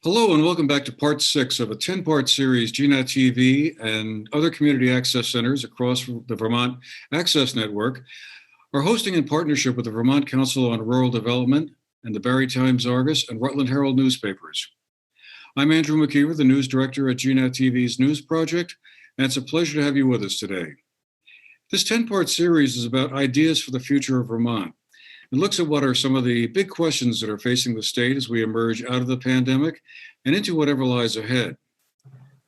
Hello and welcome back to part 6 of a 10-part series GNAT-TV and other community access centers across the Vermont Access Network are hosting in partnership with the Vermont Council on Rural Development and the Barre Times Argus and Rutland Herald newspapers. I'm Andrew McKeever, the news director at GNAT-TV's News Project, and it's a pleasure to have you with us today. This 10-part series is about ideas for the future of Vermont. It looks at what are some of the big questions that are facing the state as we emerge out of the pandemic and into whatever lies ahead.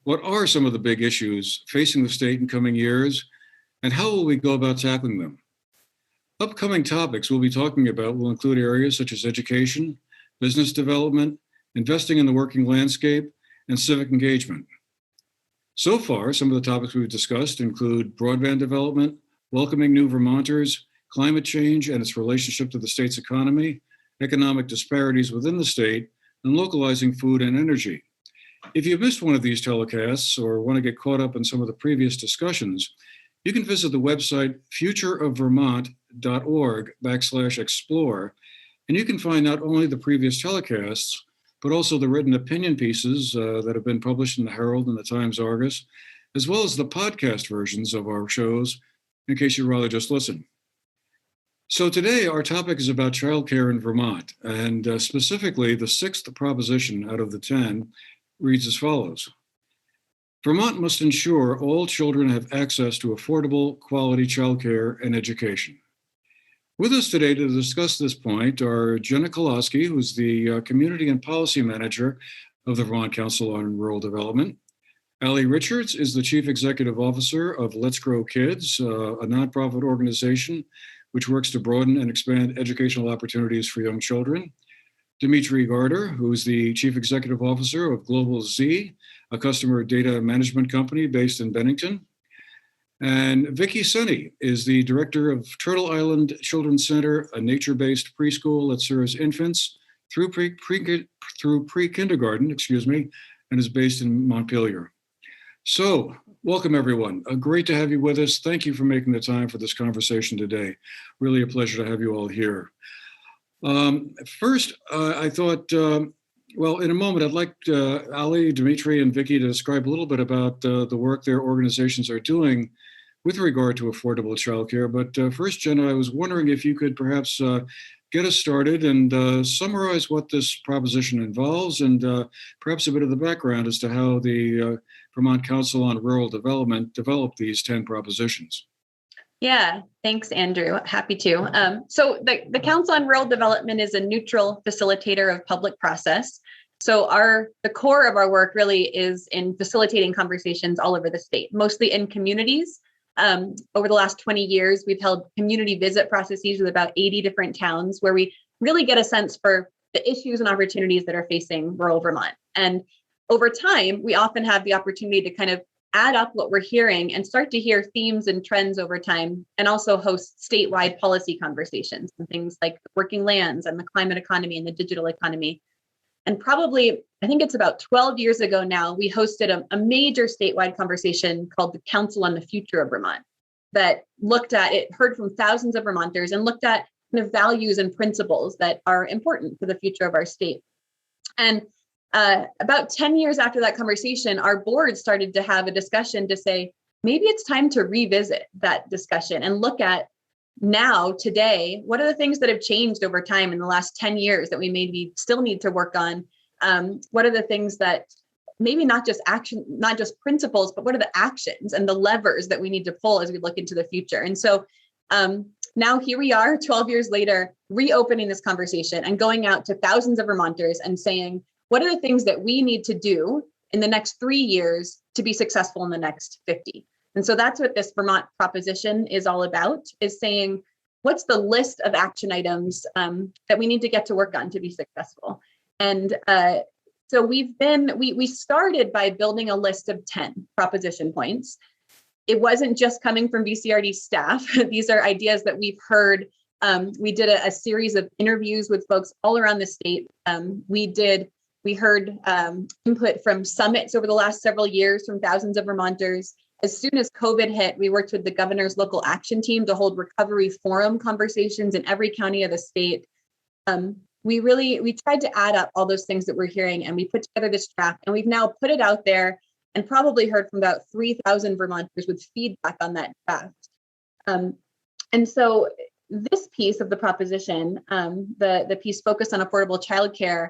What are some of the big issues facing the state in coming years, and how will we go about tackling them? Upcoming topics we'll be talking about will include areas such as education, business development, investing in the working landscape, and civic engagement. So far, some of the topics we've discussed include broadband development, welcoming new Vermonters, climate change and its relationship to the state's economy, economic disparities within the state, and localizing food and energy. If you've missed one of these telecasts or want to get caught up in some of the previous discussions, you can visit the website futureofvermont.org/explore, and you can find not only the previous telecasts, but also the written opinion pieces that have been published in the Herald and the Times Argus, as well as the podcast versions of our shows, in case you'd rather just listen. So today, our topic is about childcare in Vermont, and specifically the 6th proposition out of the 10 reads as follows. Vermont must ensure all children have access to affordable, quality childcare and education. With us today to discuss this point are Jenna Koloski, who's the Community and Policy Manager of the Vermont Council on Rural Development. Aly Richards is the Chief Executive Officer of Let's Grow Kids, a nonprofit organization which works to broaden and expand educational opportunities for young children. Dmitri Garder, who is the Chief Executive Officer of Global Z, a customer data management company based in Bennington. And Vicky Senni is the Director of Turtle Island Children's Center, a nature-based preschool that serves infants through pre-kindergarten, and is based in Montpelier. So, welcome everyone. Great to have you with us. Thank you for making the time for this conversation today. Really a pleasure to have you all here. First, I thought, well, in a moment, I'd like Aly, Dmitri, and Vicky to describe a little bit about the work their organizations are doing with regard to affordable childcare. But first, Jenna, I was wondering if you could perhaps get us started and summarize what this proposition involves and perhaps a bit of the background as to how the Vermont Council on Rural Development developed these 10 propositions. Yeah, thanks, Andrew. Happy to. So the Council on Rural Development is a neutral facilitator of public process. So the core of our work really is in facilitating conversations all over the state, mostly in communities. Over the last 20 years, we've held community visit processes with about 80 different towns where we really get a sense for the issues and opportunities that are facing rural Vermont. And over time, we often have the opportunity to kind of add up what we're hearing and start to hear themes and trends over time, and also host statewide policy conversations and things like working lands and the climate economy and the digital economy. And probably, I think it's about 12 years ago now, we hosted a major statewide conversation called the Council on the Future of Vermont that heard from thousands of Vermonters and looked at kind of values and principles that are important for the future of our state. And about 10 years after that conversation, our board started to have a discussion to say, maybe it's time to revisit that discussion and look at now, today, what are the things that have changed over time in the last 10 years that we maybe still need to work on? What are the things that maybe not just principles, but what are the actions and the levers that we need to pull as we look into the future? And so now here we are 12 years later, reopening this conversation and going out to thousands of Vermonters and saying, what are the things that we need to do in the next 3 years to be successful in the next 50? And so that's what this Vermont proposition is all about, is saying, what's the list of action items that we need to get to work on to be successful? And so we started by building a list of 10 proposition points. It wasn't just coming from VCRD staff. These are ideas that we've heard. We did a series of interviews with folks all around the state. We heard input from summits over the last several years from thousands of Vermonters. As soon as COVID hit, we worked with the governor's local action team to hold recovery forum conversations in every county of the state. we tried to add up all those things that we're hearing, and we put together this draft, and we've now put it out there and probably heard from about 3,000 Vermonters with feedback on that draft. And so this piece of the proposition, the piece focused on affordable childcare,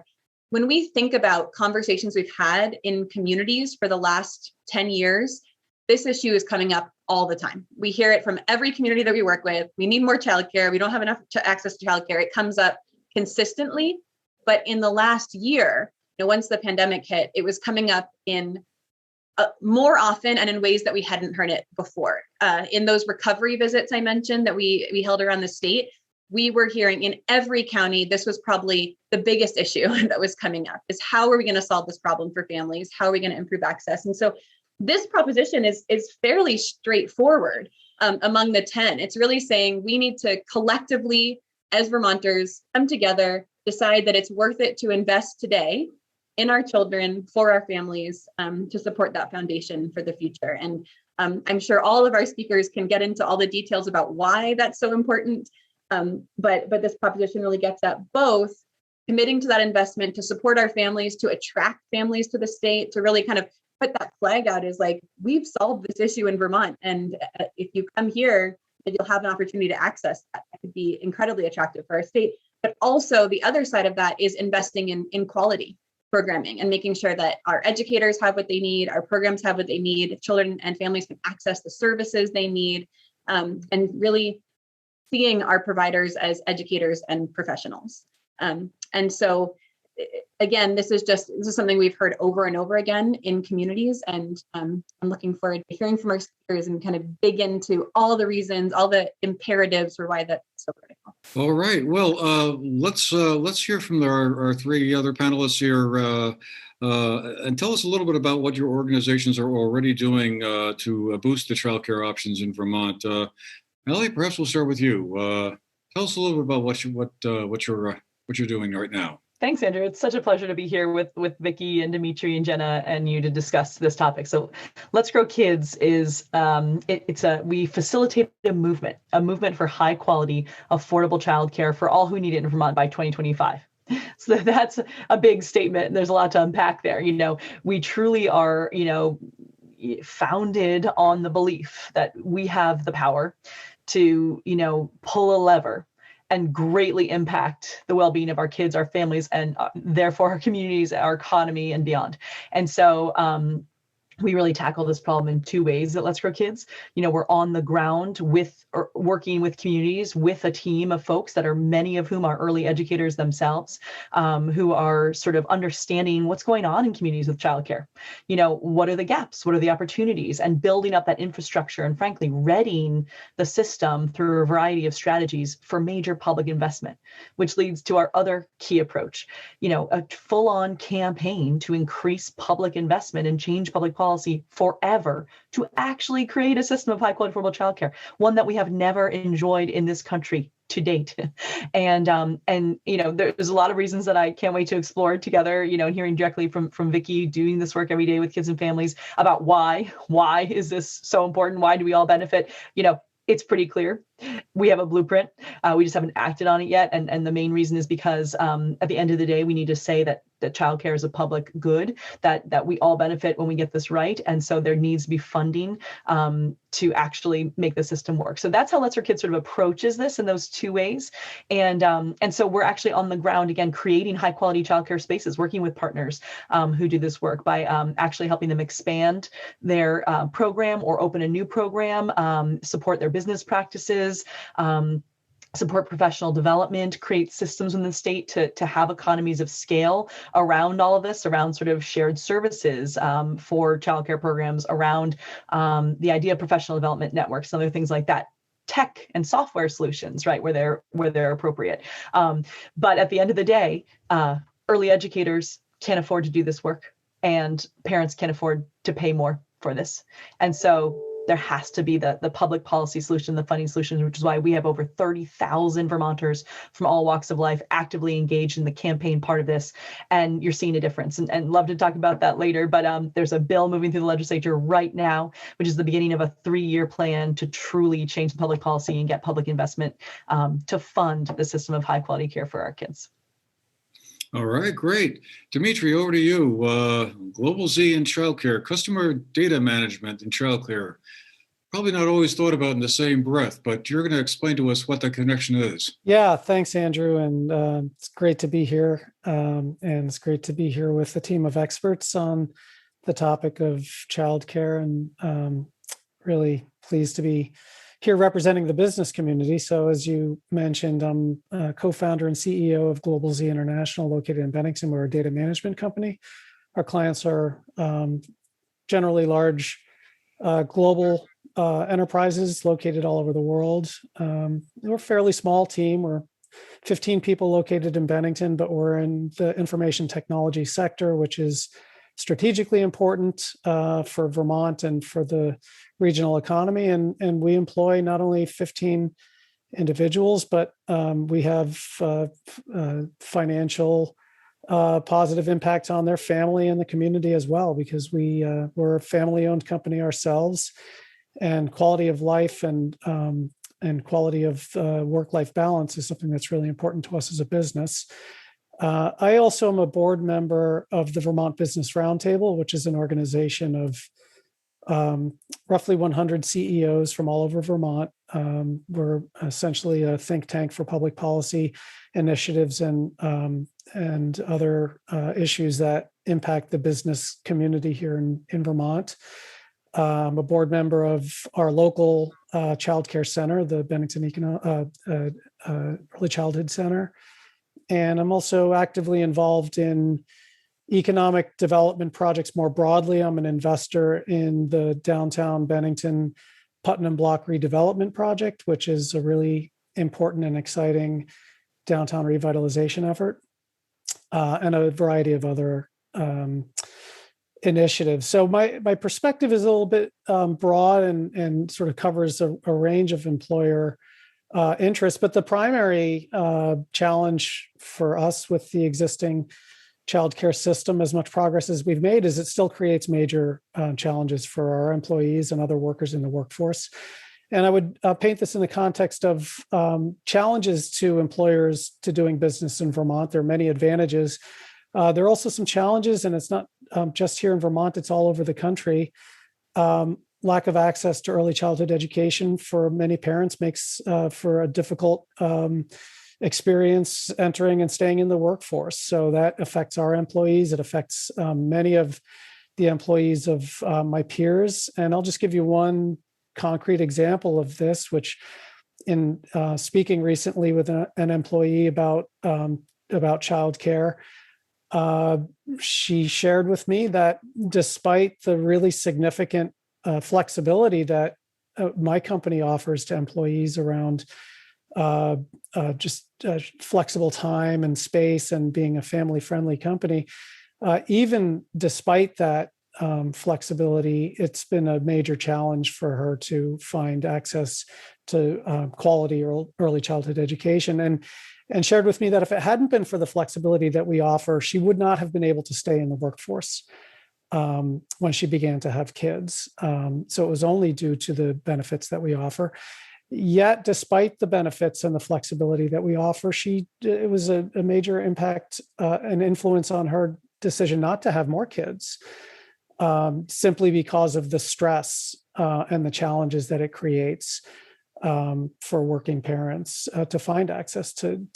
when we think about conversations we've had in communities for the last 10 years, this issue is coming up all the time. We hear it from every community that we work with. We need more childcare. We don't have enough access to childcare. It comes up consistently. But in the last year, once the pandemic hit, it was coming up in more often and in ways that we hadn't heard it before. In those recovery visits I mentioned that we held around the state, we were hearing in every county, this was probably the biggest issue that was coming up, is how are we going to solve this problem for families? How are we going to improve access? And so this proposition is fairly straightforward among the 10. It's really saying we need to collectively, as Vermonters, come together, decide that it's worth it to invest today in our children, for our families, to support that foundation for the future. And I'm sure all of our speakers can get into all the details about why that's so important. But this proposition really gets at both committing to that investment to support our families, to attract families to the state, to really kind of put that flag out as like, we've solved this issue in Vermont. And if you come here, you'll have an opportunity to access that. That could be incredibly attractive for our state. But also the other side of that is investing in quality programming and making sure that our educators have what they need, our programs have what they need, children and families can access the services they need, and really seeing our providers as educators and professionals. And so, again, this is something we've heard over and over again in communities, and I'm looking forward to hearing from our speakers and kind of dig into all the reasons, all the imperatives for why that's so critical. All right. Well, let's hear from our three other panelists here, and tell us a little bit about what your organizations are already doing to boost the childcare options in Vermont. Aly, perhaps we'll start with you. Tell us a little bit about what you're doing right now. Thanks, Andrew. It's such a pleasure to be here with Vicky and Dmitri and Jenna and you to discuss this topic. So Let's Grow Kids is, we facilitate a movement for high quality, affordable childcare for all who need it in Vermont by 2025. So that's a big statement. There's a lot to unpack there. We truly are, founded on the belief that we have the power to, pull a lever and greatly impact the well-being of our kids, our families, and therefore our communities, our economy, and beyond. And so we really tackle this problem in two ways at Let's Grow Kids. We're on the ground working with communities, with a team of folks that are many of whom are early educators themselves, who are sort of understanding what's going on in communities with childcare. What are the gaps? What are the opportunities? And building up that infrastructure and frankly, readying the system through a variety of strategies for major public investment, which leads to our other key approach, a full-on campaign to increase public investment and change public policy forever to actually create a system of high quality affordable childcare, one that we have never enjoyed in this country to date. And there's a lot of reasons that I can't wait to explore together, and hearing directly from Vicky doing this work every day with kids and families about why is this so important? Why do we all benefit? It's pretty clear. We have a blueprint. We just haven't acted on it yet. And the main reason is because at the end of the day, we need to say that childcare is a public good, that we all benefit when we get this right. And so there needs to be funding to actually make the system work. So that's how Let's Grow Kids sort of approaches this in those two ways. And so we're actually on the ground, again, creating high quality childcare spaces, working with partners who do this work by actually helping them expand their program or open a new program, support their business practices, support professional development, create systems in the state to have economies of scale around all of this, around sort of shared services for childcare programs, around the idea of professional development networks, and other things like that. Tech and software solutions, right, where they're appropriate. But at the end of the day, early educators can't afford to do this work, and parents can't afford to pay more for this. And so there has to be the public policy solution, the funding solution, which is why we have over 30,000 Vermonters from all walks of life actively engaged in the campaign part of this. And you're seeing a difference, and love to talk about that later. But there's a bill moving through the legislature right now, which is the beginning of a 3-year plan to truly change the public policy and get public investment to fund the system of high quality care for our kids. All right, great. Dmitri, over to you. Global Z in childcare, customer data management in childcare. Probably not always thought about in the same breath, but you're going to explain to us what the connection is. Yeah, thanks, Andrew. And it's great to be here. And it's great to be here with a team of experts on the topic of childcare, and really pleased to be here representing the business community. So as you mentioned, I'm co-founder and CEO of Global Z International, located in Bennington. We're a data management company. Our clients are generally large global enterprises located all over the world. We're a fairly small team. We're 15 people located in Bennington, but we're in the information technology sector, which is strategically important for Vermont and for the regional economy. And we employ not only 15 individuals, but we have financial positive impact on their family and the community as well, because we're a family-owned company ourselves, and quality of life and quality of work-life balance is something that's really important to us as a business. I also am a board member of the Vermont Business Roundtable, which is an organization of roughly 100 CEOs from all over Vermont. We're essentially a think tank for public policy initiatives and other issues that impact the business community here in Vermont. I'm a board member of our local child care center, the Bennington Early Childhood Center. And I'm also actively involved in economic development projects more broadly. I'm an investor in the downtown Bennington Putnam Block redevelopment project, which is a really important and exciting downtown revitalization effort, and a variety of other initiatives. So my perspective is a little bit broad and sort of covers a range of employer interests, but the primary challenge for us with the existing childcare system, as much progress as we've made, is it still creates major challenges for our employees and other workers in the workforce. And I would paint this in the context of challenges to employers to doing business in Vermont. There are many advantages. There are also some challenges, and it's not just here in Vermont, it's all over the country. Lack of access to early childhood education for many parents makes for a difficult experience entering and staying in the workforce. So that affects our employees. It affects many of the employees of my peers. And I'll just give you one concrete example of this, which in speaking recently with an employee about childcare, she shared with me that despite the really significant flexibility that my company offers to employees around just flexible time and space and being a family-friendly company, even despite that flexibility, it's been a major challenge for her to find access to quality early childhood education. And shared with me that if it hadn't been for the flexibility that we offer, she would not have been able to stay in the workforce when she began to have kids. So it was only due to the benefits that we offer. Yet, despite the benefits and the flexibility that we offer, it was a major impact and influence on her decision not to have more kids, simply because of the stress and the challenges that it creates for working parents to find access to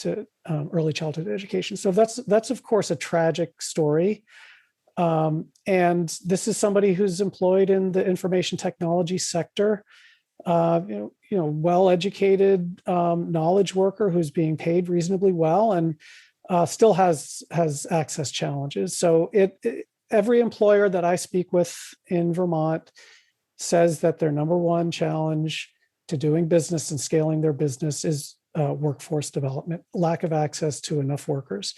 early childhood education. So that's of course a tragic story. And this is somebody who's employed in the information technology sector, well-educated knowledge worker who's being paid reasonably well and still has access challenges. So every employer that I speak with in Vermont says that their number one challenge to doing business and scaling their business is workforce development, lack of access to enough workers.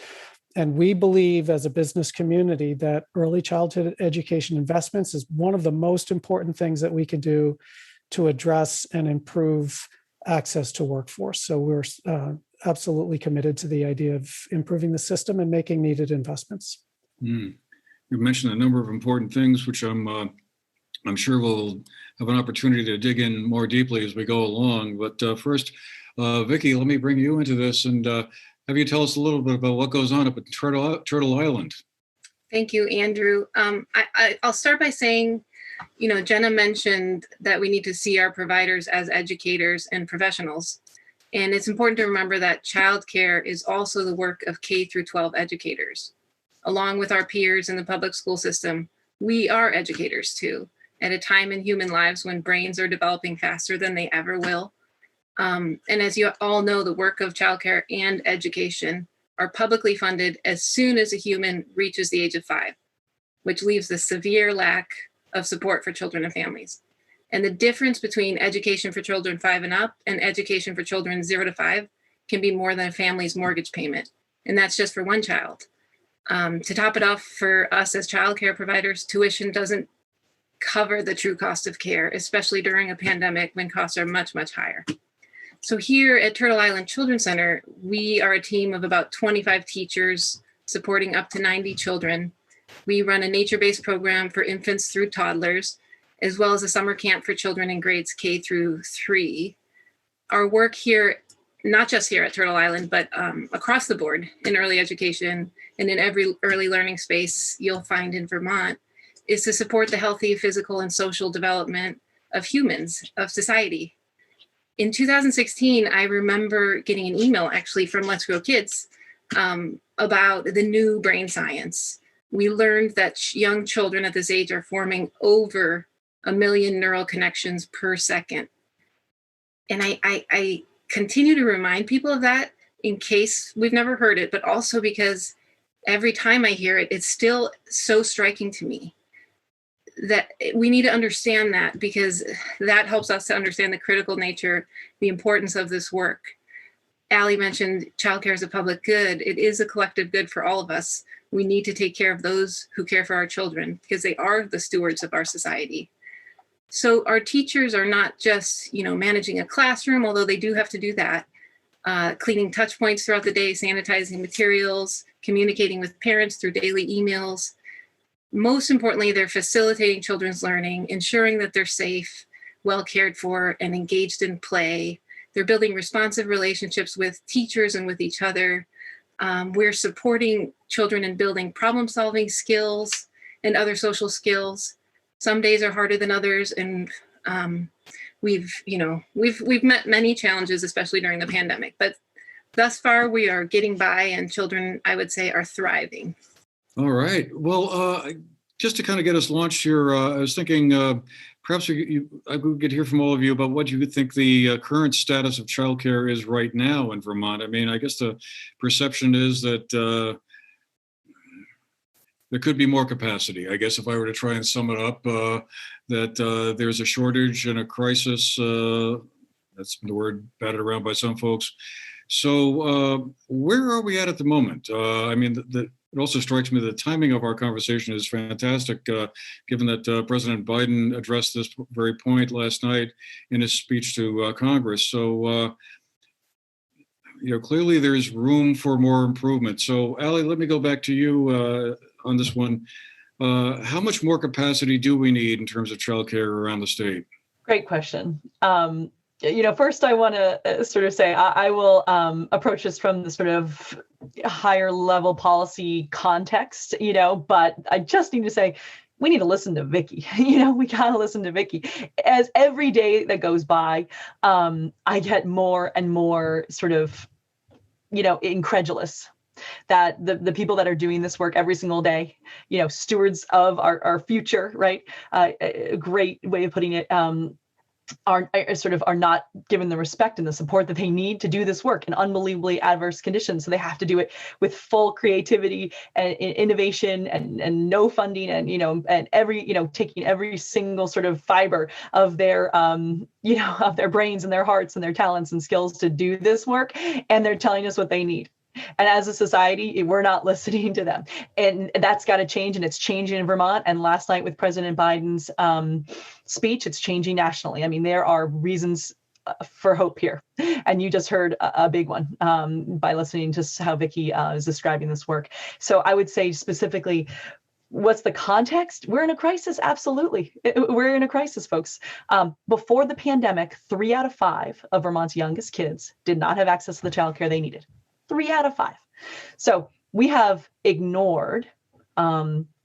And we believe as a business community that early childhood education investments is one of the most important things that we can do to address and improve access to workforce. So we're absolutely committed to the idea of improving the system and making needed investments. You mentioned a number of important things, which I'm sure we'll have an opportunity to dig in more deeply as we go along. But first, Vicky, let me bring you into this and have you tell us a little bit about what goes on up at Turtle Island. Thank you, Andrew. I'll start by saying, Jenna mentioned that we need to see our providers as educators and professionals. And it's important to remember that childcare is also the work of K through 12 educators. Along with our peers in the public school system, we are educators too, at a time in human lives when brains are developing faster than they ever will. And as you all know, the work of childcare and education are publicly funded as soon as a human reaches the age of 5, which leaves a severe lack of support for children and families. And the difference between education for children 5 and up and education for children 0 to 5 can be more than a family's mortgage payment. And that's just for one child. To top it off, for us as childcare providers, tuition doesn't cover the true cost of care, especially during a pandemic when costs are much, much higher. So here at Turtle Island Children's Center, we are a team of about 25 teachers supporting up to 90 children. We run a nature-based program for infants through toddlers, as well as a summer camp for children in grades K through 3. Our work here, not just here at Turtle Island, but across the board in early education and in every early learning space you'll find in Vermont, is to support the healthy physical and social development of humans, of society. In 2016, I remember getting an email actually from Let's Grow Kids about the new brain science. We learned that young children at this age are forming over 1 million neural connections per second. And I continue to remind people of that in case we've never heard it, but also because every time I hear it, it's still so striking to me that we need to understand that, because that helps us to understand the critical nature, the importance of this work. Aly mentioned childcare is a public good. It is a collective good for all of us. We need to take care of those who care for our children because they are the stewards of our society. So our teachers are not just, managing a classroom, although they do have to do that, cleaning touch points throughout the day, sanitizing materials, communicating with parents through daily emails. Most importantly, they're facilitating children's learning, ensuring that they're safe, well cared for, and engaged in play. They're building responsive relationships with teachers and with each other. We're supporting children in building problem-solving skills and other social skills. Some days are harder than others, and we've met many challenges, especially during the pandemic. But thus far, we are getting by, and children, I would say, are thriving. All right. Well, just to kind of get us launched here, I was thinking perhaps I could hear from all of you about what you think the current status of childcare is right now in Vermont. I mean, I guess the perception is that there could be more capacity. I guess if I were to try and sum it up, that there's a shortage and a crisis. That's the word batted around by some folks. So where are we at the moment? I mean, it also strikes me that the timing of our conversation is fantastic, given that President Biden addressed this very point last night in his speech to Congress. So, clearly there's room for more improvement. So, Aly, let me go back to you on this one. How much more capacity do we need in terms of childcare around the state? Great question. First I want to sort of say I will approach this from the sort of higher level policy context, but I just need to say we need to listen to Vicky. We got to listen to Vicky. As every day that goes by, I get more and more sort of, incredulous that the people that are doing this work every single day, stewards of our future, right? A great way of putting it, are not given the respect and the support that they need to do this work in unbelievably adverse conditions. So they have to do it with full creativity and innovation and no funding and every, taking every single sort of fiber of their, of their brains and their hearts and their talents and skills to do this work. And they're telling us what they need. And as a society, we're not listening to them. And that's got to change. And it's changing in Vermont. And last night with President Biden's speech, it's changing nationally. I mean, there are reasons for hope here. And you just heard a big one by listening to how Vicky is describing this work. So I would say specifically, what's the context? We're in a crisis. Absolutely. We're in a crisis, folks. Before the pandemic, 3 out of 5 of Vermont's youngest kids did not have access to the childcare they needed. 3 out of 5. So we have ignored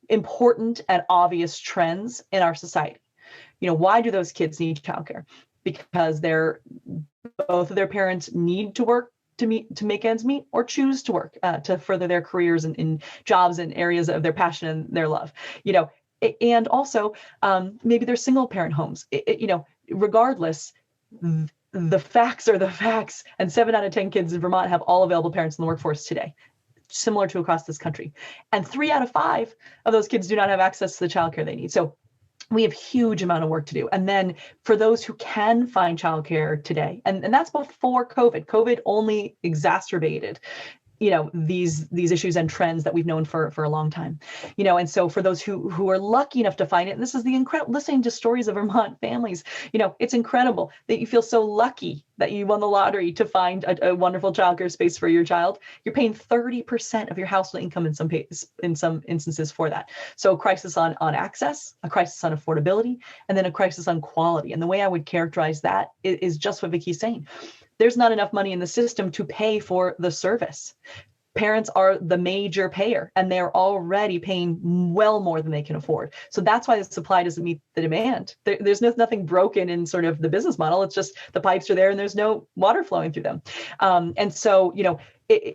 important and obvious trends in our society. Why do those kids need childcare? Because both of their parents need to work to make ends meet, or choose to work to further their careers in jobs and areas of their passion and their love. And also maybe they're single parent homes. Regardless, the facts are the facts, and 7 out of 10 kids in Vermont have all available parents in the workforce today, similar to across this country. And 3 out of 5 of those kids do not have access to the childcare they need. So we have huge amount of work to do. And then for those who can find childcare today, and that's before COVID. COVID only exacerbated these issues and trends that we've known for a long time. And so for those who are lucky enough to find it, and this is the incredible, listening to stories of Vermont families, it's incredible that you feel so lucky that you won the lottery to find a wonderful childcare space for your child. You're paying 30% of your household income in some instances for that. So a crisis on access, a crisis on affordability, and then a crisis on quality. And the way I would characterize that is just what Vicky's saying. There's not enough money in the system to pay for the service. Parents are the major payer, and they're already paying well more than they can afford. So that's why the supply doesn't meet the demand. There's nothing broken in sort of the business model. It's just the pipes are there and there's no water flowing through them. And so,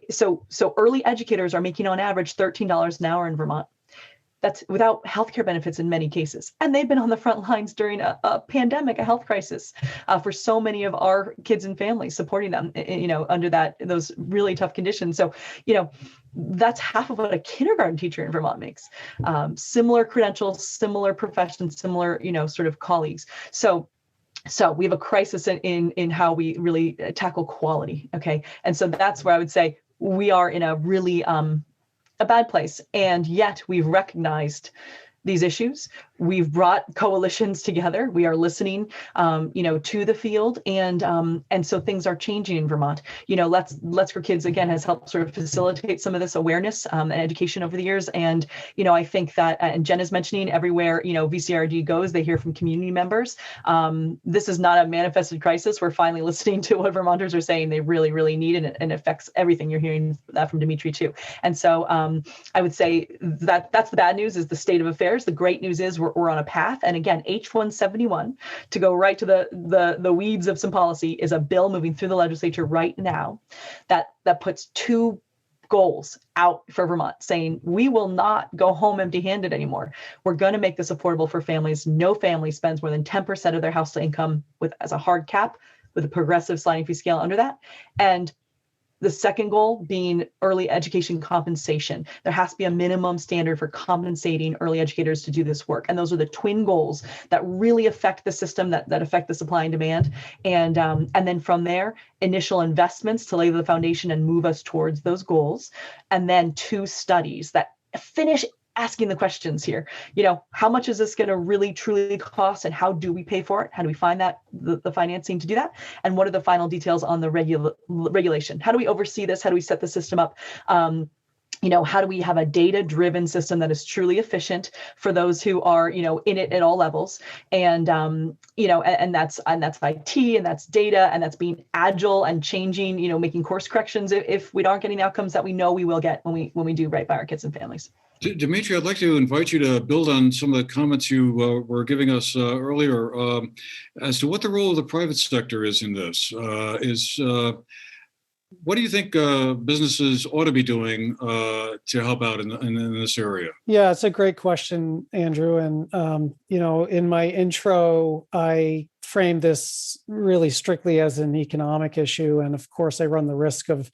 so early educators are making on average $13 an hour in Vermont. That's without healthcare benefits in many cases. And they've been on the front lines during a pandemic, a health crisis, for so many of our kids and families, supporting them, under those really tough conditions. So, that's half of what a kindergarten teacher in Vermont makes. Similar credentials, similar professions, similar, sort of colleagues. So we have a crisis in how we really tackle quality. Okay. And so that's where I would say we are in a really, a bad place. And yet we've recognized these issues. We've brought coalitions together. We are listening, to the field, and so things are changing in Vermont. Let's for Kids again has helped sort of facilitate some of this awareness and education over the years. And I think that, and Jenna's mentioning everywhere VCRD goes, they hear from community members. This is not a manifested crisis. We're finally listening to what Vermonters are saying they really, really need, and it affects everything. You're hearing that from Dmitri too. And so I would say that that's the bad news, is the state of affairs. The great news is we're on a path. And again, H171, to go right to the weeds of some policy, is a bill moving through the legislature right now that puts 2 goals out for Vermont, saying we will not go home empty-handed anymore. We're going to make this affordable for families. No family spends more than 10% of their household income as a hard cap, with a progressive sliding fee scale under that. And the second goal being early education compensation. There has to be a minimum standard for compensating early educators to do this work. And those are the twin goals that really affect the system, that affect the supply and demand. And then from there, initial investments to lay the foundation and move us towards those goals. And then 2 studies that finish asking the questions here. How much is this going to really truly cost, and how do we pay for it? How do we find the financing to do that? And what are the final details on the regulation? How do we oversee this? How do we set the system up? How do we have a data-driven system that is truly efficient for those who are, in it at all levels? And, and that's IT, and that's data, and that's being agile and changing, making course corrections if we aren't getting the outcomes that we know we will get when we do right by our kids and families. Dmitri, I'd like to invite you to build on some of the comments you were giving us earlier as to what the role of the private sector is in this. What do you think businesses ought to be doing to help out in this area? Yeah, it's a great question, Andrew. And, in my intro, I framed this really strictly as an economic issue. And of course, I run the risk of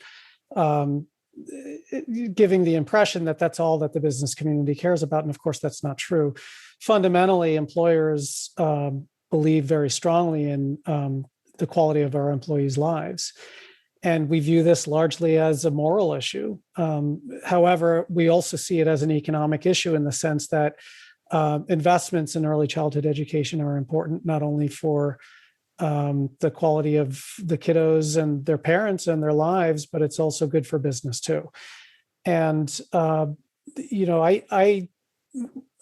giving the impression that that's all that the business community cares about. And of course, that's not true. Fundamentally, employers believe very strongly in the quality of our employees' lives. And we view this largely as a moral issue. However, we also see it as an economic issue in the sense that investments in early childhood education are important, not only for the quality of the kiddos and their parents and their lives, but it's also good for business too. And, I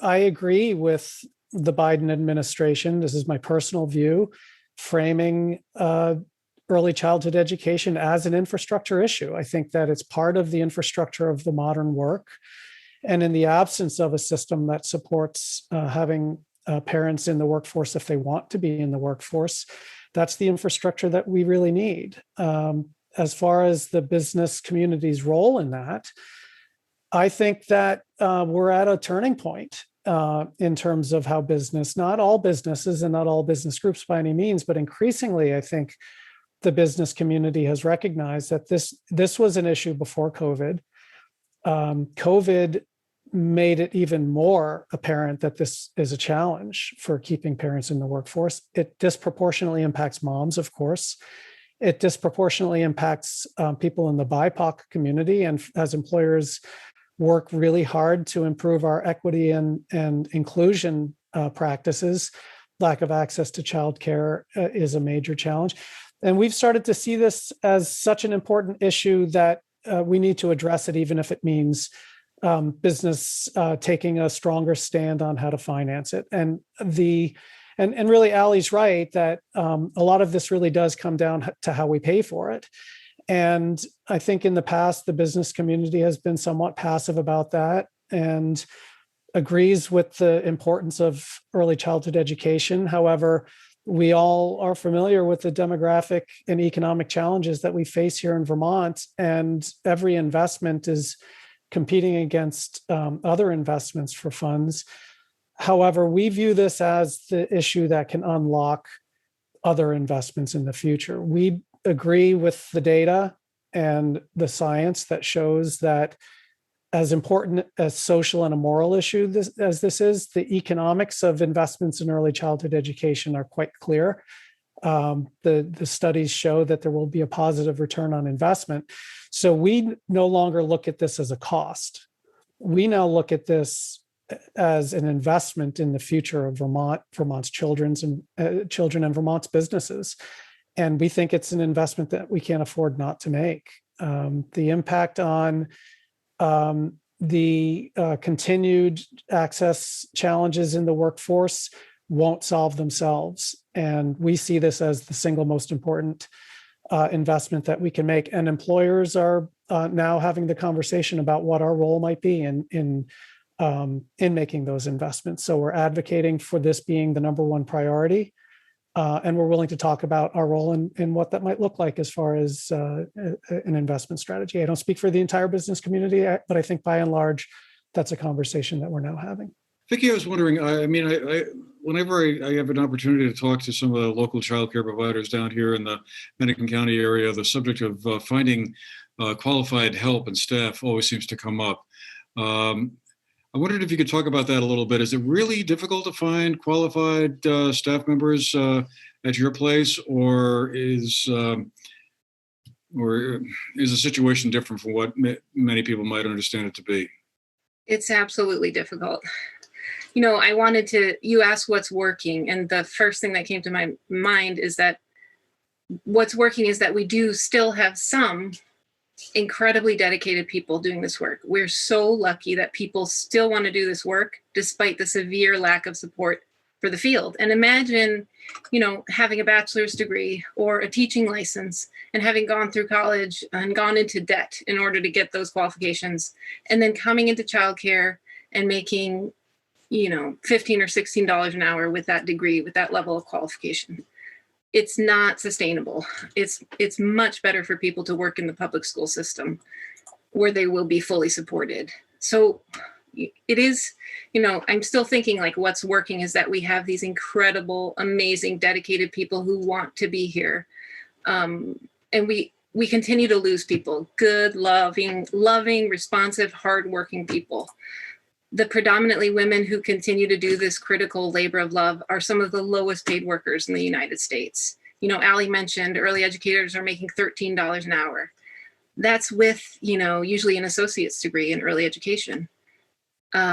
agree with the Biden administration. This is my personal view, framing early childhood education as an infrastructure issue. I think that it's part of the infrastructure of the modern work. And in the absence of a system that supports having parents in the workforce if they want to be in the workforce, that's the infrastructure that we really need. As far as the business community's role in that, I think that we're at a turning point in terms of how business, not all businesses and not all business groups by any means, but increasingly, I think the business community has recognized that this was an issue before COVID. COVID made it even more apparent that this is a challenge for keeping parents in the workforce. It disproportionately impacts moms, of course. It disproportionately impacts people in the BIPOC community, and as employers work really hard to improve our equity and inclusion practices, lack of access to childcare is a major challenge. And we've started to see this as such an important issue that we need to address it, even if it means business taking a stronger stand on how to finance it. And really, Aly's right that a lot of this really does come down to how we pay for it. And I think in the past, the business community has been somewhat passive about that and agrees with the importance of early childhood education. However, we all are familiar with the demographic and economic challenges that we face here in Vermont, and every investment is competing against other investments for funds. However, we view this as the issue that can unlock other investments in the future. We agree with the data and the science that shows that as important as social and a moral issue as this is, the economics of investments in early childhood education are quite clear. The studies show that there will be a positive return on investment. So we no longer look at this as a cost. We now look at this as an investment in the future of Vermont's children and Vermont's businesses. And we think it's an investment that we can't afford not to make. The impact on the continued access challenges in the workforce won't solve themselves. And we see this as the single most important investment that we can make. And employers are now having the conversation about what our role might be in making those investments. So we're advocating for this being the number one priority. And we're willing to talk about our role in what that might look like as far as an investment strategy. I don't speak for the entire business community, but I think by and large, that's a conversation that we're now having. Vicki, I was wondering, I whenever I have an opportunity to talk to some of the local childcare providers down here in the Benton County area, the subject of finding qualified help and staff always seems to come up. I wondered if you could talk about that a little bit. Is it really difficult to find qualified staff members at your place, or is the situation different from what many people might understand it to be? It's absolutely difficult. You asked what's working, and the first thing that came to my mind is that what's working is that we do still have some incredibly dedicated people doing this work. We're so lucky that people still want to do this work despite the severe lack of support for the field. And imagine, having a bachelor's degree or a teaching license and having gone through college and gone into debt in order to get those qualifications, and then coming into childcare and making, $15 or $16 an hour with that degree, with that level of qualification. It's not sustainable. It's much better for people to work in the public school system where they will be fully supported. So it is, I'm still thinking like what's working is that we have these incredible, amazing, dedicated people who want to be here. And we continue to lose people, good, loving, responsive, hardworking people. The predominantly women who continue to do this critical labor of love are some of the lowest paid workers in the United States. Aly mentioned early educators are making $13 an hour. That's with, usually an associate's degree in early education.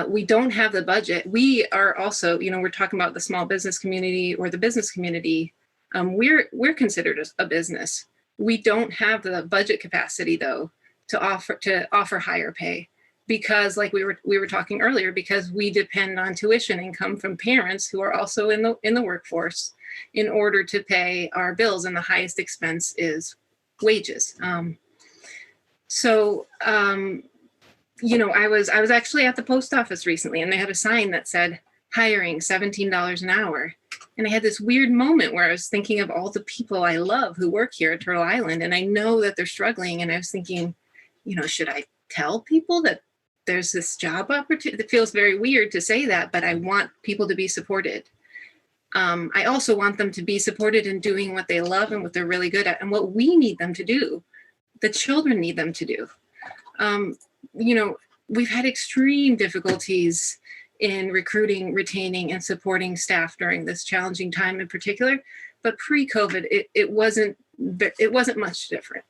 We don't have the budget. We are also, we're talking about the small business community or the business community. We're considered a business. We don't have the budget capacity though to offer higher pay. Because like we were talking earlier, because we depend on tuition income from parents who are also in the workforce. in order to pay our bills, and the highest expense is wages. I was actually at the post office recently, and they had a sign that said hiring $17 an hour. And I had this weird moment where I was thinking of all the people I love who work here at Turtle Island, and I know that they're struggling. And I was thinking, should I tell people that there's this job opportunity? It feels very weird to say that, but I want people to be supported. I also want them to be supported in doing what they love and what they're really good at, and what we need them to do, the children need them to do. We've had extreme difficulties in recruiting, retaining, and supporting staff during this challenging time in particular, but pre-COVID, it wasn't much different.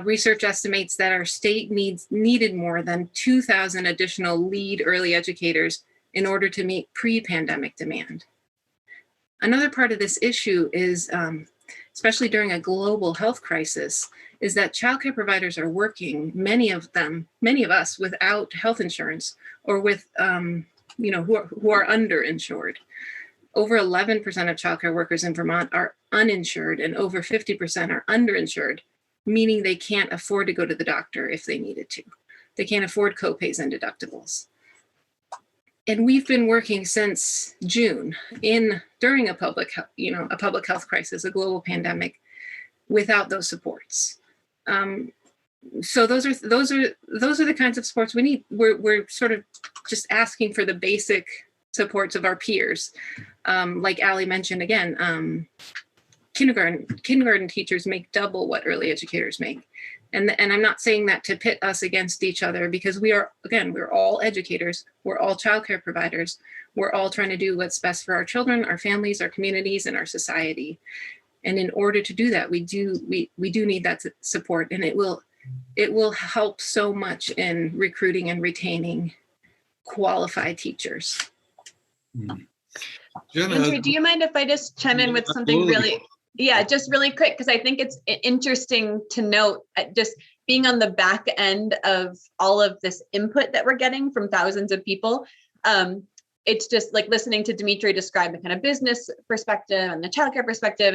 Research estimates that our state needed more than 2,000 additional lead early educators in order to meet pre-pandemic demand. Another part of this issue is, especially during a global health crisis, is that childcare providers are working, many of us, without health insurance, or with, who are underinsured. Over 11% of childcare workers in Vermont are uninsured, and over 50% are underinsured, meaning they can't afford to go to the doctor if they needed to. They can't afford copays and deductibles. And we've been working since June during a public health crisis, a global pandemic, without those supports. So those are the kinds of supports we need. We're sort of just asking for the basic supports of our peers. Like Aly mentioned again, kindergarten teachers make double what early educators make. And I'm not saying that to pit us against each other, because we're all educators, we're all childcare providers, we're all trying to do what's best for our children, our families, our communities, and our society. And in order to do that, we do need that support, and it will help so much in recruiting and retaining qualified teachers. Jenna, Andrew, do you mind if I just chime in with something really quick? Because I think it's interesting to note, just being on the back end of all of this input that we're getting from thousands of people. It's just like listening to Dmitri describe the kind of business perspective and the childcare perspective.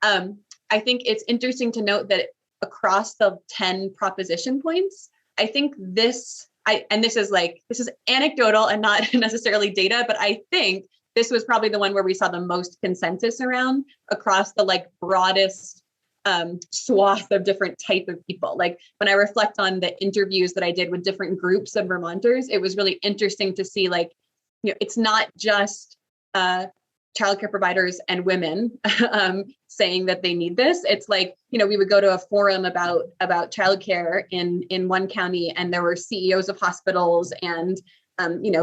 And I think it's interesting to note that across the 10 proposition points, I think this is anecdotal and not necessarily data, but I think this was probably the one where we saw the most consensus around across the broadest swath of different type of people. Like when I reflect on the interviews that I did with different groups of Vermonters, it was really interesting to see it's not just childcare providers and women saying that they need this. It's we would go to a forum about childcare in one county, and there were CEOs of hospitals and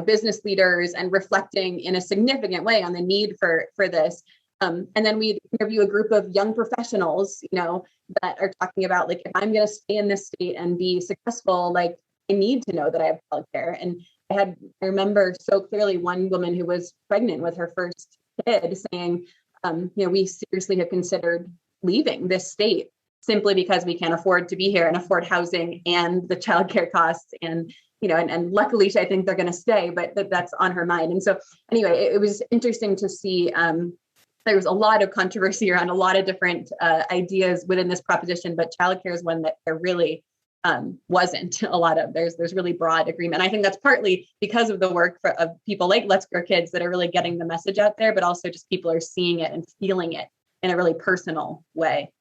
business leaders, and reflecting in a significant way on the need for this. And then we'd interview a group of young professionals, that are talking about if I'm going to stay in this state and be successful, I need to know that I have childcare. And I remember so clearly one woman who was pregnant with her first kid saying, we seriously have considered leaving this state simply because we can't afford to be here and afford housing and the childcare costs. And luckily I think they're going to stay, but that's on her mind. And so anyway, it was interesting to see there was a lot of controversy around a lot of different ideas within this proposition, but childcare is one that there really wasn't a lot of. There's really broad agreement. I think that's partly because of the work of people like Let's Grow Kids that are really getting the message out there, but also just people are seeing it and feeling it in a really personal way.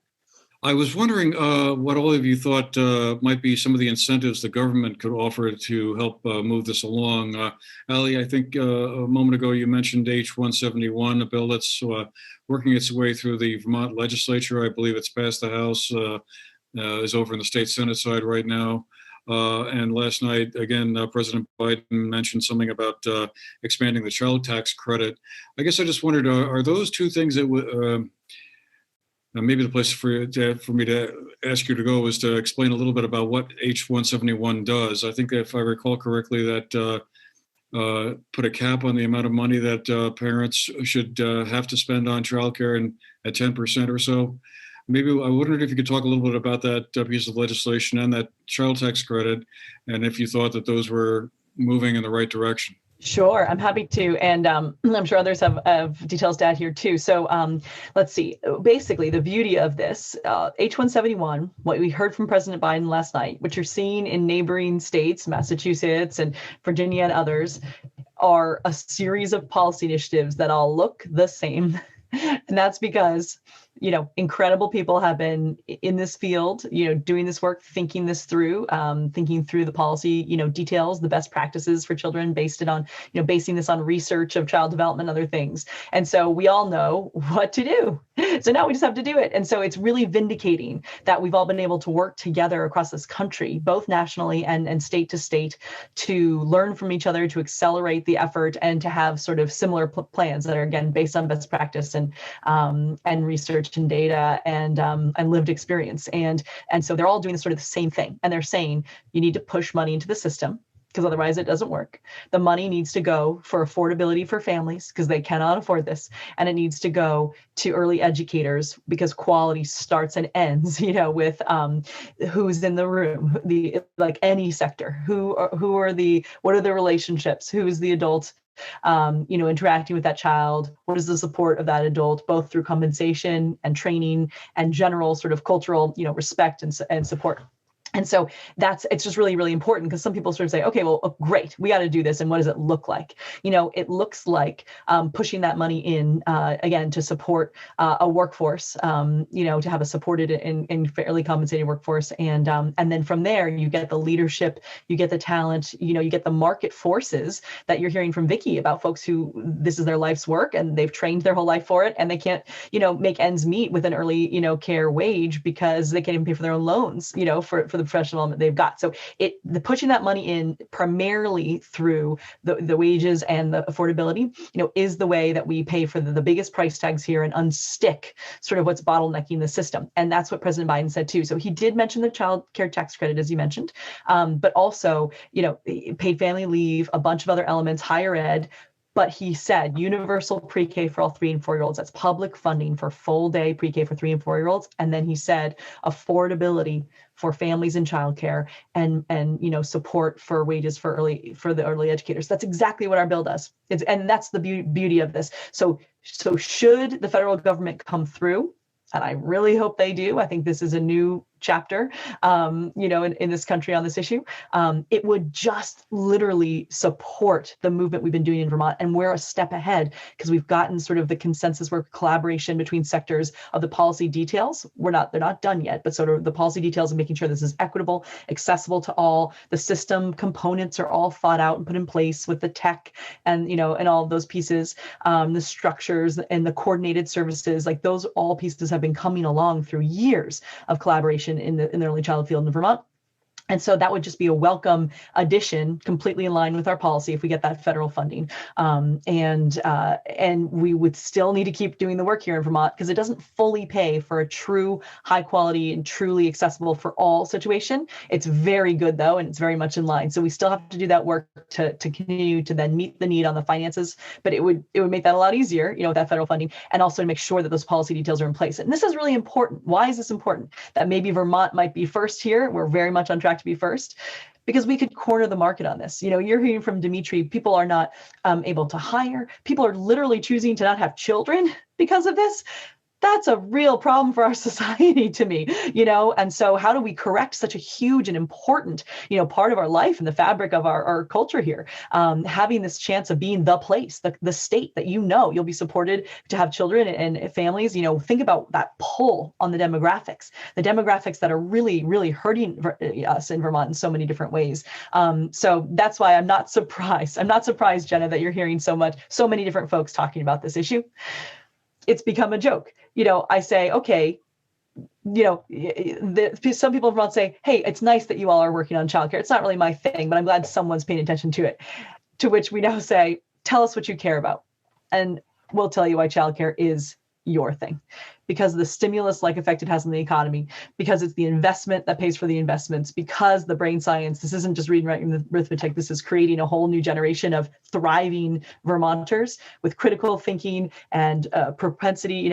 I was wondering what all of you thought might be some of the incentives the government could offer to help move this along. Aly, I think a moment ago you mentioned H-171, a bill that's working its way through the Vermont legislature. I believe it's passed the House, is over in the state Senate side right now. And last night, again, President Biden mentioned something about expanding the child tax credit. I guess I just wondered, are those two things that would... maybe the place for me to ask you to go is to explain a little bit about what H-171 does. I think if I recall correctly, that put a cap on the amount of money that parents should have to spend on childcare, and at 10% or so. Maybe I wondered if you could talk a little bit about that piece of legislation and that child tax credit, and if you thought that those were moving in the right direction. Sure, I'm happy to. And I'm sure others have details to add here too. So let's see. Basically, the beauty of this, H-171, what we heard from President Biden last night, what you're seeing in neighboring states, Massachusetts and Virginia and others, are a series of policy initiatives that all look the same. And that's because, incredible people have been in this field, doing this work, thinking this through, thinking through the policy, details, the best practices for children, basing this on research of child development, other things. And so we all know what to do. So now we just have to do it. And so it's really vindicating that we've all been able to work together across this country, both nationally and state to state, to learn from each other, to accelerate the effort, and to have sort of similar plans that are, again, based on best practice and research and data and lived experience. And so they're all doing sort of the same thing. And they're saying you need to push money into the system, because otherwise it doesn't work. The money needs to go for affordability for families, because they cannot afford this. And it needs to go to early educators, because quality starts and ends, with who's in the room, like any sector, what are the relationships, who's the adult, interacting with that child, what is the support of that adult, both through compensation and training and general sort of cultural, respect and support. And so it's just really, really important, because some people sort of say, okay, well, great, we got to do this. And what does it look like? It looks like pushing that money in, again, to support a workforce, to have a supported and fairly compensated workforce. And then from there, you get the leadership, you get the talent, you get the market forces that you're hearing from Vicky about, folks who this is their life's work and they've trained their whole life for it. And they can't, make ends meet with an early, care wage, because they can't even pay for their own loans, for the professional development they've got. So the pushing that money in primarily through the wages and the affordability, is the way that we pay for the biggest price tags here and unstick sort of what's bottlenecking the system. And that's what President Biden said too. So he did mention the child care tax credit, as you mentioned, but also, paid family leave, a bunch of other elements, higher ed. But he said universal pre-K for all 3 and 4-year-olds. That's public funding for full day pre-K for 3 and 4-year-olds. And then he said affordability for families in childcare and support for wages for the early educators. That's exactly what our bill does. And that's the beauty of this. So should the federal government come through, and I really hope they do, I think this is a new chapter, in this country on this issue, it would just literally support the movement we've been doing in Vermont. And we're a step ahead, because we've gotten sort of the consensus work, collaboration between sectors of the policy details. They're not done yet, but sort of the policy details and making sure this is equitable, accessible to all. The system components are all thought out and put in place with the tech and, and all of those pieces, the structures and the coordinated services, like those all pieces have been coming along through years of collaboration in the early childhood field in Vermont. And so that would just be a welcome addition, completely in line with our policy if we get that federal funding. And we would still need to keep doing the work here in Vermont, because it doesn't fully pay for a true high quality and truly accessible for all situation. It's very good though, and it's very much in line. So we still have to do that work to continue to then meet the need on the finances, but it would make that a lot easier, with that federal funding, and also to make sure that those policy details are in place. And this is really important. Why is this important? That maybe Vermont might be first here. We're very much on track to be first, because we could corner the market on this. You're hearing from Dmitri, people are not able to hire. People are literally choosing to not have children because of this. That's a real problem for our society to me, and so how do we correct such a huge and important, part of our life and the fabric of our culture here, having this chance of being the place, the state that, you'll be supported to have children and families. Think about that pull on the demographics that are really, really hurting us in Vermont in so many different ways. So that's why I'm not surprised, Jenna, that you're hearing so many different folks talking about this issue. It's become a joke. I say, okay, some people in Vermont say, hey, it's nice that you all are working on childcare. It's not really my thing, but I'm glad someone's paying attention to it. To which we now say, tell us what you care about. And we'll tell you why childcare is your thing, because of the stimulus-like effect it has on the economy, because it's the investment that pays for the investments, because the brain science, this isn't just reading, writing, arithmetic, this is creating a whole new generation of thriving Vermonters with critical thinking and propensity,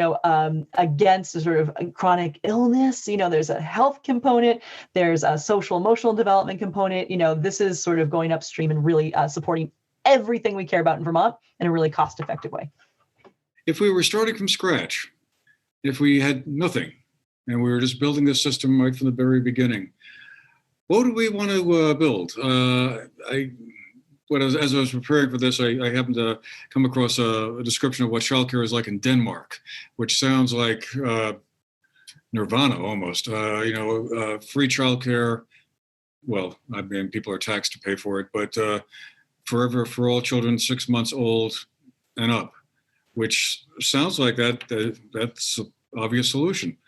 against sort of chronic illness. There's a health component, there's a social emotional development component. This is sort of going upstream and really supporting everything we care about in Vermont in a really cost-effective way. If we were starting from scratch, if we had nothing, and we were just building this system right from the very beginning, what do we want to build? As I was preparing for this, I happened to come across a description of what childcare is like in Denmark, which sounds like nirvana almost. Free childcare. Well, I mean, people are taxed to pay for it, but forever for all children 6 months old and up, which sounds like that's an obvious solution.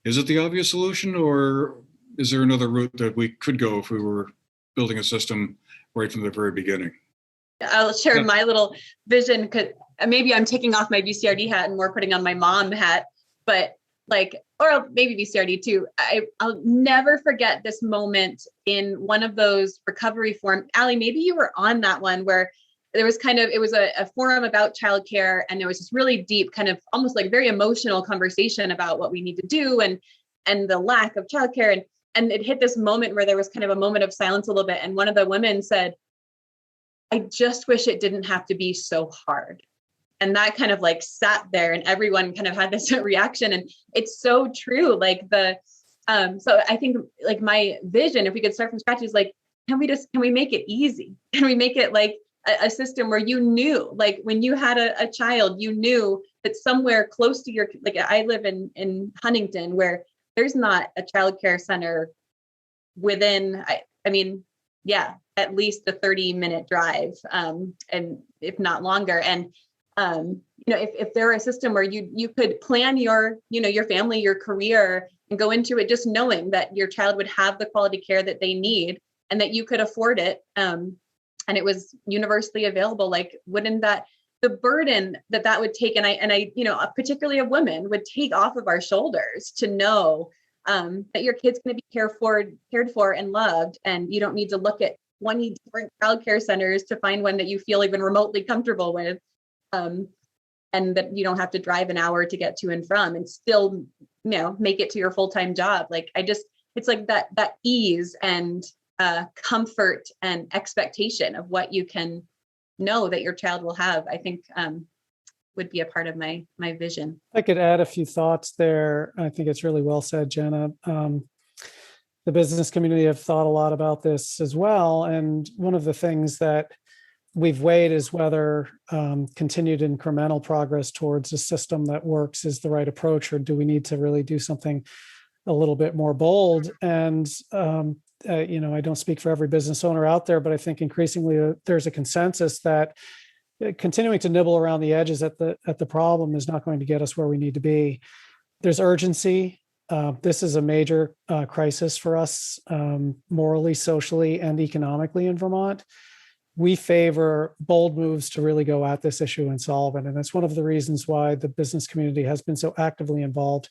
Is it the obvious solution, or is there another route that we could go if we were building a system right from the very beginning? I'll share my little vision, because maybe I'm taking off my VCRD hat and more putting on my mom hat, but or maybe VCRD too. I'll never forget this moment in one of those recovery forums. Aly, maybe you were on that one where there was it was a forum about childcare, and there was this really deep, kind of almost like very emotional conversation about what we need to do and the lack of childcare. And it hit this moment where there was kind of a moment of silence a little bit. And one of the women said, "I just wish it didn't have to be so hard." And that kind of sat there, and everyone kind of had this reaction. And it's so true. So I think my vision, if we could start from scratch, is can we make it easy? Can we make it a system where you knew, when you had a child, you knew that somewhere close to your, I live in Huntington, where there's not a childcare center within, at least a 30-minute drive, and if not longer. And if there were a system where you could plan your family, your career, and go into it just knowing that your child would have the quality care that they need and that you could afford it, and it was universally available, wouldn't that, the burden that would take, and I particularly of women, would take off of our shoulders to know that your kid's going to be cared for and loved, and you don't need to look at 20 different childcare centers to find one that you feel even remotely comfortable with, and that you don't have to drive an hour to get to and from, and still make it to your full-time job. It's that ease and comfort and expectation of what you can know that your child will have, I think would be a part of my vision. I could add a few thoughts there. I think it's really well said, Jenna. The business community have thought a lot about this as well. And one of the things that we've weighed is whether continued incremental progress towards a system that works is the right approach, or do we need to really do something a little bit more bold? And I don't speak for every business owner out there, but I think increasingly there's a consensus that continuing to nibble around the edges at the problem is not going to get us where we need to be. There's urgency. This is a major crisis for us, morally, socially, and economically in Vermont. We favor bold moves to really go at this issue and solve it. And that's one of the reasons why the business community has been so actively involved.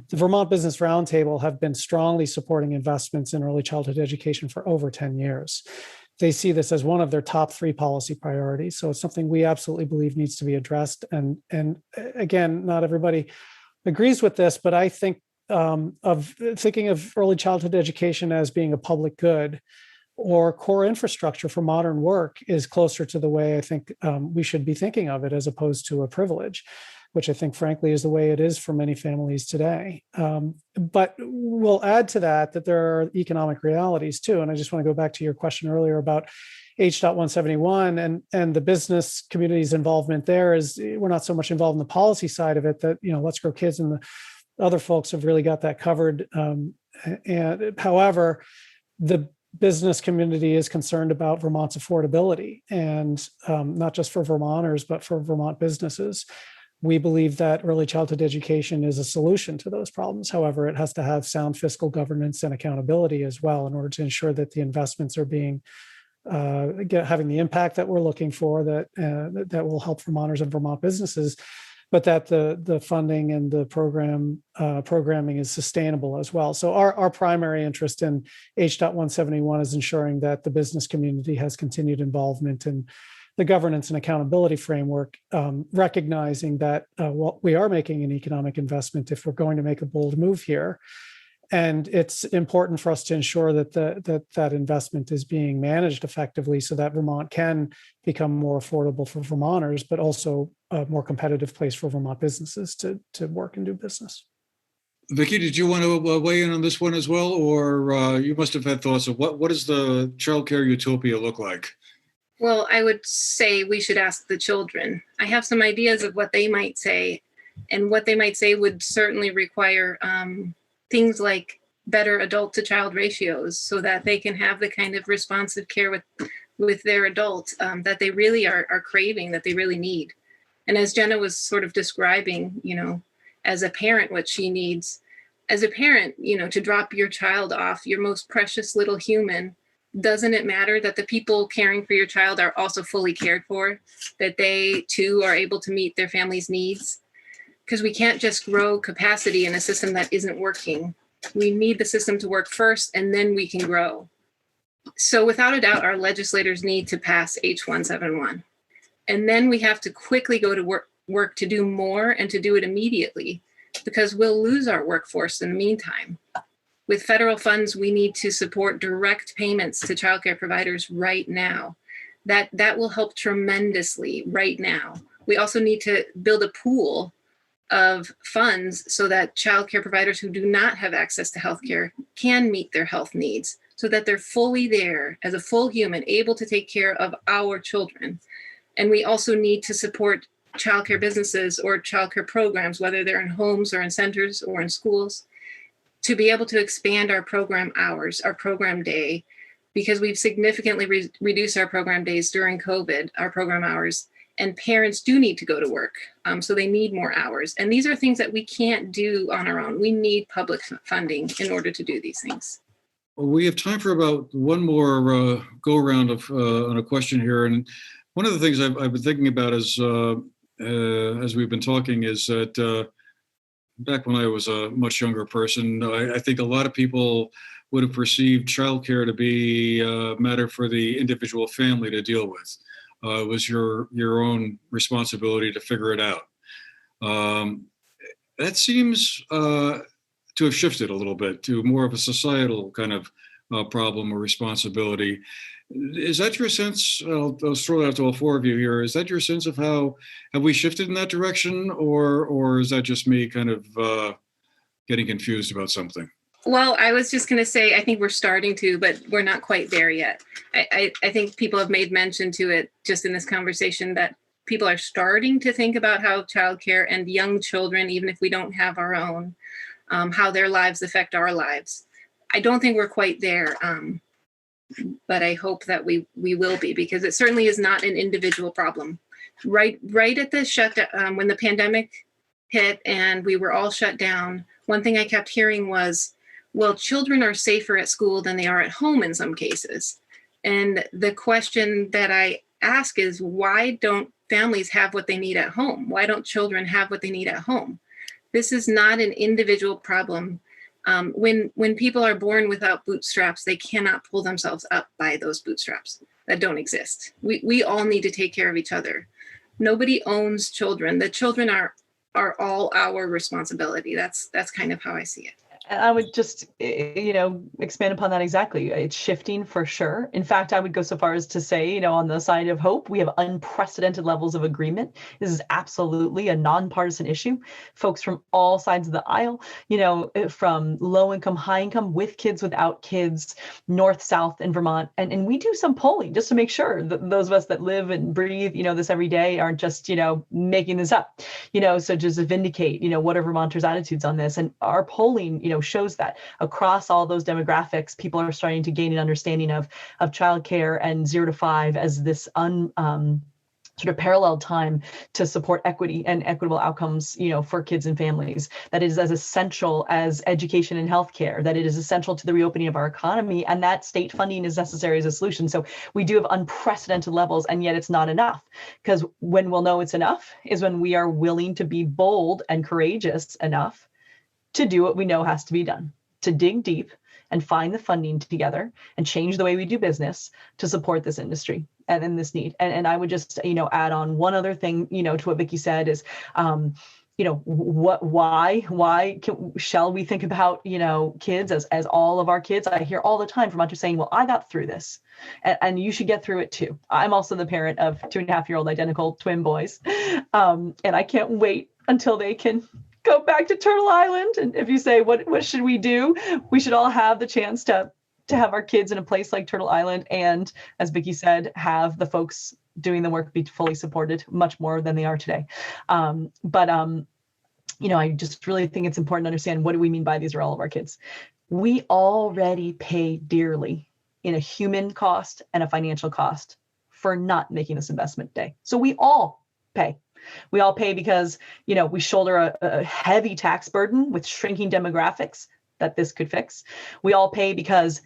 The Vermont Business Roundtable have been strongly supporting investments in early childhood education for over 10 years. They see this as one of their top 3 policy priorities. So it's something we absolutely believe needs to be addressed. And again, not everybody agrees with this, but I think of thinking of early childhood education as being a public good or core infrastructure for modern work is closer to the way I think we should be thinking of it, as opposed to a privilege, which I think, frankly, is the way it is for many families today. But we'll add to that there are economic realities too. And I just want to go back to your question earlier about H.171 and the business community's involvement there. Is we're not so much involved in the policy side of it, that, Let's Grow Kids and the other folks have really got that covered. And however, the business community is concerned about Vermont's affordability, and not just for Vermonters, but for Vermont businesses. We believe that early childhood education is a solution to those problems. However, it has to have sound fiscal governance and accountability as well, in order to ensure that the investments are being having the impact that we're looking for, that will help Vermonters and Vermont businesses, but that the funding and the programming is sustainable as well. So our primary interest in H.171 is ensuring that the business community has continued involvement in the governance and accountability framework, recognizing that we are making an economic investment if we're going to make a bold move here. And it's important for us to ensure that that investment is being managed effectively so that Vermont can become more affordable for Vermonters, but also a more competitive place for Vermont businesses to work and do business. Vicky, did you want to weigh in on this one as well? Or you must have had thoughts of what does the childcare utopia look like? Well, I would say we should ask the children. I have some ideas of what they might say, and what they might say would certainly require things like better adult to child ratios so that they can have the kind of responsive care with their adult that they really are craving, that they really need. And as Jenna was sort of describing, as a parent, what she needs, as a parent, to drop your child off, your most precious little human, doesn't it matter that the people caring for your child are also fully cared for, that they too are able to meet their family's needs? Because we can't just grow capacity in a system that isn't working. We need the system to work first, and then we can grow. So without a doubt, our legislators need to pass H171. And then we have to quickly go to work to do more and to do it immediately, because we'll lose our workforce in the meantime. With federal funds, we need to support direct payments to childcare providers right now. That will help tremendously right now. We also need to build a pool of funds so that childcare providers who do not have access to healthcare can meet their health needs, so that they're fully there as a full human, able to take care of our children. And we also need to support childcare businesses or childcare programs, whether they're in homes or in centers or in schools, to be able to expand our program hours, our program day, because we've significantly reduced our program days during COVID, our program hours. And parents do need to go to work, so they need more hours. And these are things that we can't do on our own. We need public funding in order to do these things. Well, we have time for about one more go around of on a question here. And one of the things I've been thinking about as we've been talking is that back when I was a much younger person, I think a lot of people would have perceived childcare to be a matter for the individual family to deal with. It was your own responsibility to figure it out. That seems to have shifted a little bit to more of a societal kind of problem or responsibility. Is that your sense? I'll throw that out to all four of you here. Is that your sense of how have we shifted in that direction, or is that just me kind of getting confused about something? Well, I was just going to say, I think we're starting to, but we're not quite there yet. I think people have made mention to it just in this conversation that people are starting to think about how childcare and young children, even if we don't have our own, how their lives affect our lives. I don't think we're quite there, but I hope that we will be, because it certainly is not an individual problem. Right at the shutdown, when the pandemic hit and we were all shut down, one thing I kept hearing was, well, children are safer at school than they are at home in some cases. And the question that I ask is, why don't families have what they need at home? Why don't children have what they need at home? This is not an individual problem. When people are born without bootstraps, they cannot pull themselves up by those bootstraps that don't exist. We all need to take care of each other. Nobody owns children. The children are all our responsibility. That's kind of how I see it. And I would just, expand upon that exactly. It's shifting for sure. In fact, I would go so far as to say, on the side of hope, we have unprecedented levels of agreement. This is absolutely a nonpartisan issue. Folks from all sides of the aisle, from low income, high income, with kids, without kids, north, south in Vermont. And we do some polling just to make sure that those of us that live and breathe, this every day aren't just, making this up, so just to vindicate, what are Vermonters' attitudes on this? And our polling, shows that across all those demographics, people are starting to gain an understanding of childcare and 0 to 5 as this sort of parallel time to support equity and equitable outcomes, for kids and families. That is as essential as education and healthcare. That it is essential to the reopening of our economy, and that state funding is necessary as a solution. So we do have unprecedented levels, and yet it's not enough. Because when we'll know it's enough is when we are willing to be bold and courageous enough to do what we know has to be done, to dig deep and find the funding together and change the way we do business to support this industry and in this need. And I would just, add on one other thing, to what Vicky said is, shall we think about, kids as all of our kids? I hear all the time from Vermonters saying, well, I got through this and you should get through it too. I'm also the parent of 2.5-year-old identical twin boys. And I can't wait until they can go back to Turtle Island. And if you say, what should we do? We should all have the chance to have our kids in a place like Turtle Island. And as Vicky said, have the folks doing the work be fully supported much more than they are today. I just really think it's important to understand, what do we mean by these are all of our kids? We already pay dearly in a human cost and a financial cost for not making this investment today. So we all pay. We all pay because, we shoulder a heavy tax burden with shrinking demographics that this could fix. We all pay because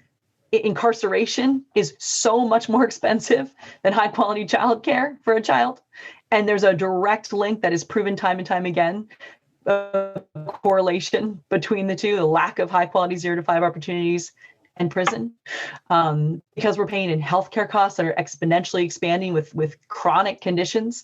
incarceration is so much more expensive than high quality childcare for a child. And there's a direct link that is proven time and time again, a correlation between the two, the lack of high quality 0 to 5 opportunities and prison, because we're paying in healthcare costs that are exponentially expanding with chronic conditions.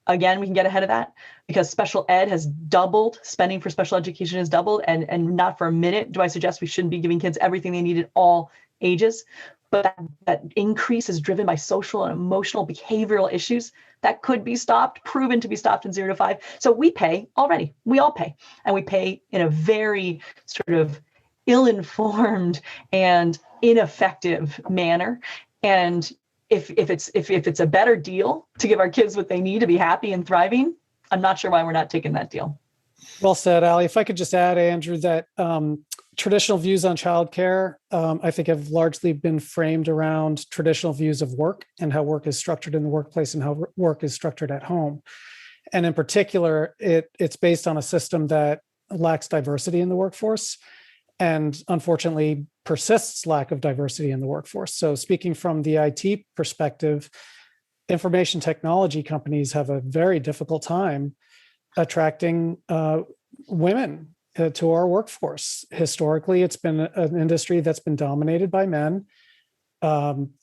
Again, we can get ahead of that because special ed has doubled, spending for special education has doubled, and not for a minute do I suggest we shouldn't be giving kids everything they need at all ages. But that increase is driven by social and emotional behavioral issues that could be stopped, proven to be stopped in 0 to 5. So we pay already. We all pay. And we pay in a very sort of ill-informed and ineffective manner. And if it's a better deal to give our kids what they need to be happy and thriving, I'm not sure why we're not taking that deal. Well said, Aly. If I could just add, Andrew, that traditional views on childcare, I think, have largely been framed around traditional views of work and how work is structured in the workplace and how work is structured at home. And in particular, it's based on a system that lacks diversity in the workforce and unfortunately persists lack of diversity in the workforce. So speaking from the IT perspective, information technology companies have a very difficult time attracting women to our workforce. Historically, it's been an industry that's been dominated by men.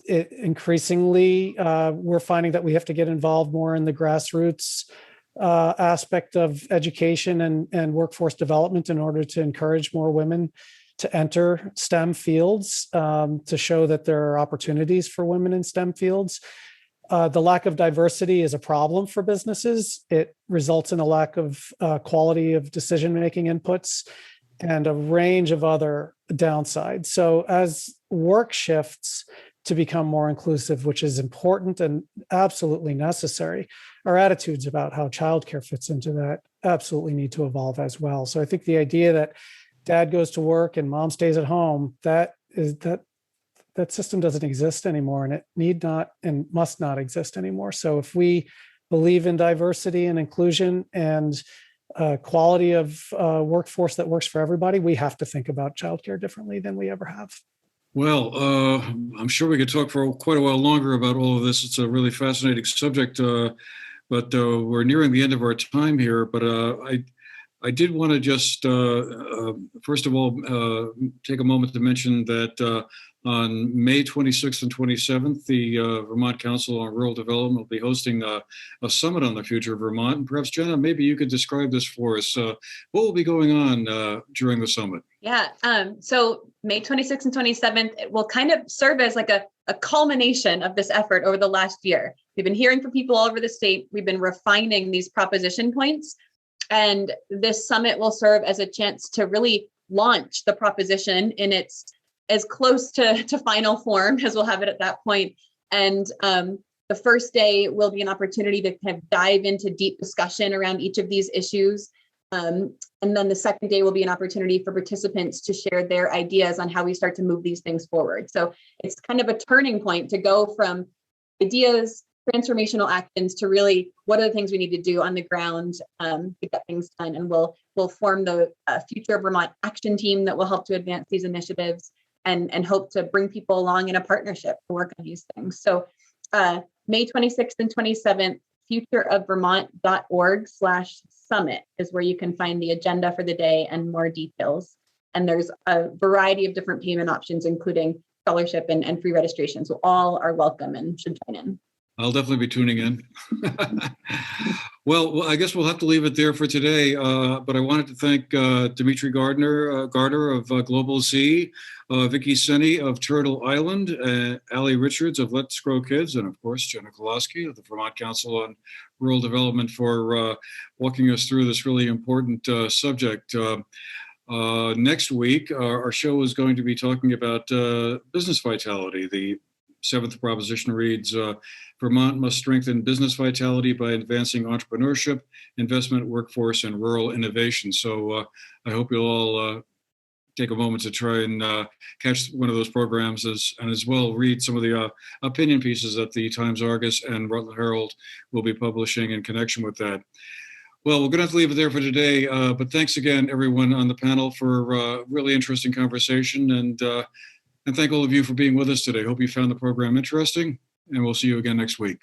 Increasingly, we're finding that we have to get involved more in the grassroots aspect of education and workforce development in order to encourage more women to enter STEM fields, to show that there are opportunities for women in STEM fields. The lack of diversity is a problem for businesses. It results in a lack of quality of decision-making inputs and a range of other downsides. So as work shifts to become more inclusive, which is important and absolutely necessary, our attitudes about how childcare fits into that absolutely need to evolve as well. So I think the idea that dad goes to work and mom stays at home, that system doesn't exist anymore, and it need not and must not exist anymore. So if we believe in diversity and inclusion and quality of workforce that works for everybody, we have to think about childcare differently than we ever have. Well, I'm sure we could talk for quite a while longer about all of this. It's a really fascinating subject, but we're nearing the end of our time here. But I did want to just, first of all, take a moment to mention that on May 26th and 27th, the Vermont Council on Rural Development will be hosting a summit on the future of Vermont. And perhaps, Jenna, maybe you could describe this for us. What will be going on during the summit? Yeah, so May 26th and 27th, it will kind of serve as like a culmination of this effort over the last year. We've been hearing from people all over the state. We've been refining these proposition points. And this summit will serve as a chance to really launch the proposition in its as close to final form as we'll have it at that point. And the first day will be an opportunity to kind of dive into deep discussion around each of these issues. And then the second day will be an opportunity for participants to share their ideas on how we start to move these things forward. So it's kind of a turning point to go from ideas, transformational actions to really what are the things we need to do on the ground to get things done. And we'll form the Future of Vermont action team that will help to advance these initiatives and hope to bring people along in a partnership to work on these things. So May 26th and 27th, futureofvermont.org/summit is where you can find the agenda for the day and more details. And there's a variety of different payment options, including scholarship and free registration. So all are welcome and should join in. I'll definitely be tuning in. Well, Well, I guess we'll have to leave it there for today. But I wanted to thank Dmitri Garder of Global Z, Vicky Senni of Turtle Island, Aly Richards of Let's Grow Kids, and of course, Jenna Koloski of the Vermont Council on Rural Development for walking us through this really important subject. Next week, our show is going to be talking about business vitality. The seventh proposition reads, Vermont must strengthen business vitality by advancing entrepreneurship, investment, workforce, and rural innovation. So I hope you'll all take a moment to try and catch one of those programs and as well read some of the opinion pieces that the Times Argus and Rutland Herald will be publishing in connection with that. Well, we're going to have to leave it there for today, but thanks again, everyone on the panel, for a really interesting conversation, and thank all of you for being with us today. Hope you found the program interesting, and we'll see you again next week.